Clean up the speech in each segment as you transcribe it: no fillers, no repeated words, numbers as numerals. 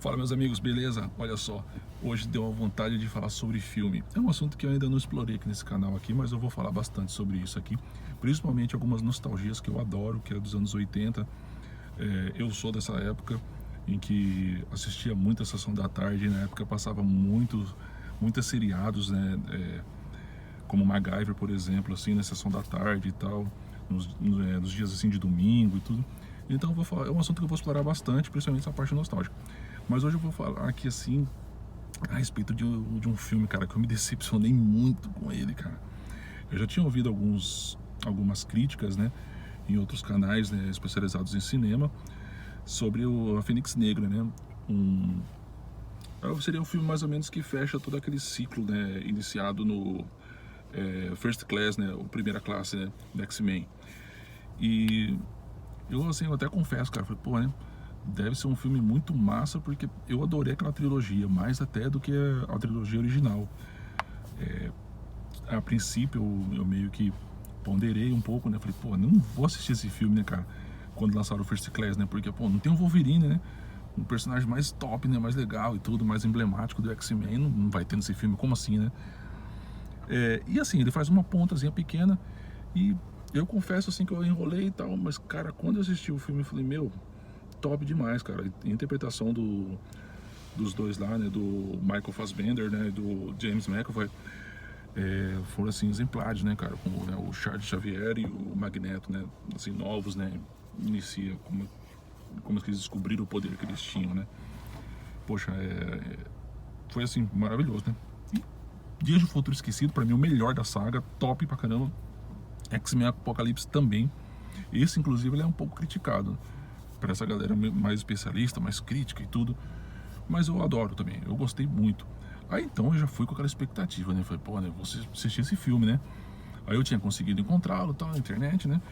Fala, meus amigos, beleza? Olha só, hoje deu uma vontade de falar sobre filme. É um assunto que eu ainda não explorei aqui nesse canal aqui, mas eu vou falar bastante sobre isso aqui, principalmente algumas nostalgias que eu adoro, que é dos anos 80. Eu sou dessa época em que assistia muito a Sessão da Tarde, na época passava muitos seriados, né? Como MacGyver, por exemplo, assim, na Sessão da Tarde e tal, nos dias assim de domingo e tudo. Então eu vou falar, é um assunto que eu vou explorar bastante, principalmente essa parte nostálgica. Mas hoje eu vou falar aqui assim a respeito de um filme, cara, que eu me decepcionei muito com ele, cara. Eu já tinha ouvido algumas críticas, né, em outros canais, né, especializados em cinema, sobre a Fênix Negra, né? Um, Seria um filme mais ou menos que fecha todo aquele ciclo, né, iniciado no First Class, né, o Primeira Classe, né, do X-Men. E eu, assim, eu até confesso, cara, falei, pô, né, deve ser um filme muito massa, porque eu adorei aquela trilogia, mais até do que a trilogia original. A princípio, eu meio que ponderei um pouco, né, falei, pô, não vou assistir esse filme, né, cara, quando lançaram o First Class, né, porque, pô, não tem o Wolverine, né, um personagem mais top, né, mais legal e tudo, mais emblemático do X-Men, não vai ter nesse filme, como assim, né? E assim, ele faz uma pontazinha pequena e eu confesso assim que eu enrolei e tal, mas cara, quando eu assisti o filme eu falei, meu, top demais, cara. A interpretação dos dois lá, né, do Michael Fassbender, né, do James McAvoy, foram assim exemplares, né, cara, como né, o Charles Xavier e o Magneto, né, assim, novos, né, inicia como que eles descobriram o poder que eles tinham, né. Poxa, foi assim, maravilhoso, né. Dias do Futuro Esquecido, pra mim, o melhor da saga, top pra caramba. X-Men Apocalipse também. Esse, inclusive, ele é um pouco criticado pra essa galera mais especialista, mais crítica e tudo. Mas eu adoro também, eu gostei muito. Aí então eu já fui com aquela expectativa, né? Falei, pô, né, vou assistir esse filme, né? Aí eu tinha conseguido encontrá-lo, tal, na internet, né?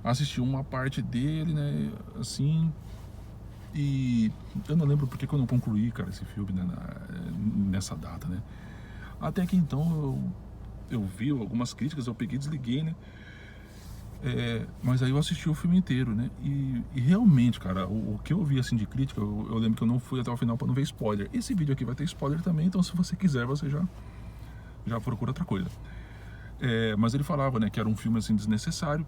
Assisti uma parte dele, né? Assim. E eu não lembro porque que eu não concluí, cara, esse filme, né, nessa data, né? Até que então eu vi algumas críticas, eu peguei e desliguei, né? Mas aí eu assisti o filme inteiro, né? E realmente, cara, o que eu vi assim de crítica, eu lembro que eu não fui até o final para não ver spoiler. Esse vídeo aqui vai ter spoiler também, então se você quiser, você já procura outra coisa. Mas ele falava, né, que era um filme assim desnecessário,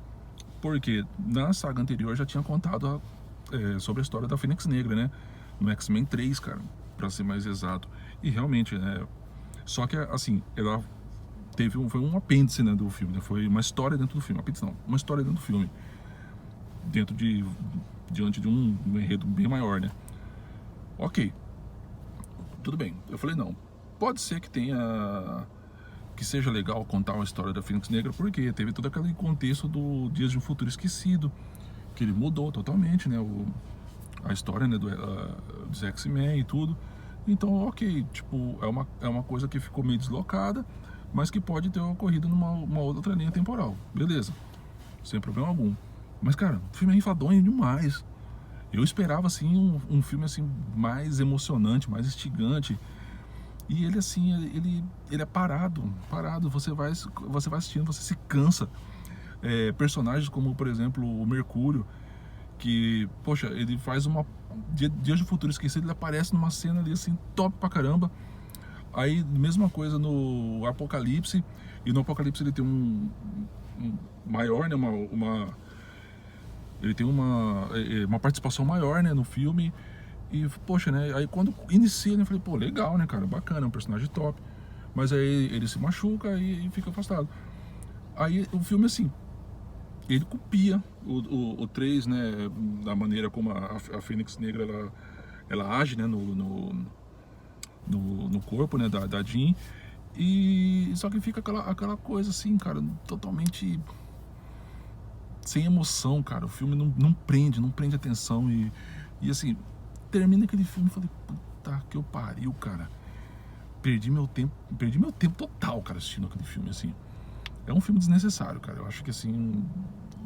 porque na saga anterior já tinha contado sobre a história da Fênix Negra, né? No X-Men 3, cara, para ser mais exato. E realmente, né? Só que assim, ela foi um apêndice, né, do filme, né? Foi uma história dentro do filme, apêndice não, uma história dentro do filme, dentro diante de um enredo bem maior, né? Ok, tudo bem. Eu falei, não, pode ser que seja legal contar uma história da Fênix Negra, porque teve todo aquele contexto do Dias de um Futuro Esquecido, que ele mudou totalmente, né, a história, né, dos X-Men e tudo. Então, ok, tipo, é uma coisa que ficou meio deslocada, mas que pode ter ocorrido numa uma outra linha temporal. Beleza, sem problema algum. Mas, cara, o filme é enfadonho demais. Eu esperava, assim, um filme, assim, mais emocionante, mais instigante. E ele, assim, ele é parado. Você vai assistindo, você se cansa. Personagens como, por exemplo, o Mercúrio, que, poxa, ele faz Dias do Futuro Esquecido, ele aparece numa cena ali, assim, top pra caramba. Aí, mesma coisa no Apocalipse, e no Apocalipse ele tem um maior, né, ele tem uma participação maior, né, no filme. E, poxa, né, aí quando inicia, né, eu falei, pô, legal, né, cara, bacana, é um personagem top. Mas aí ele se machuca e fica afastado. Aí o filme, assim, ele copia o 3, né, da maneira como a Fênix Negra, ela age, né, no corpo, né, da Jean. E só que fica aquela coisa assim, cara, totalmente sem emoção, cara. O filme não prende atenção e assim, termina aquele filme e falei, puta que eu pariu, cara. Perdi meu tempo total, cara, assistindo aquele filme, assim. É um filme desnecessário, cara. Eu acho que assim,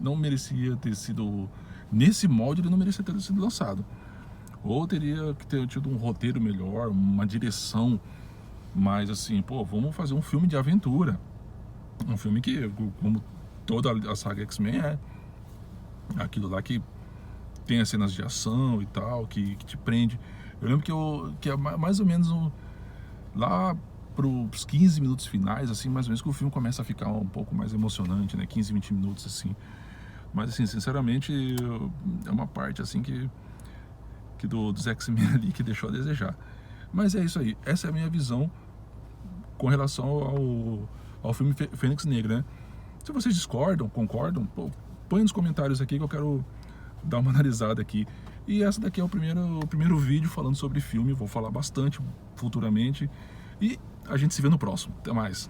não merecia ter sido. Nesse molde, ele não merecia ter sido lançado. Ou teria que ter tido um roteiro melhor, uma direção mais assim, pô, vamos fazer um filme de aventura. Um filme que, como toda a saga X-Men aquilo lá que tem as cenas de ação e tal, que te prende. Eu lembro que é mais ou menos lá pros 15 minutos finais, assim, mais ou menos, que o filme começa a ficar um pouco mais emocionante, né? 15, 20 minutos, assim. Mas, assim, sinceramente, é uma parte, assim, que dos X-Men ali que deixou a desejar. Mas é isso aí. Essa é a minha visão com relação ao filme Fênix Negra, né? Se vocês discordam, concordam, pô, põe nos comentários aqui que eu quero dar uma analisada aqui. E essa daqui é o primeiro vídeo falando sobre filme. Vou falar bastante futuramente. E a gente se vê no próximo. Até mais.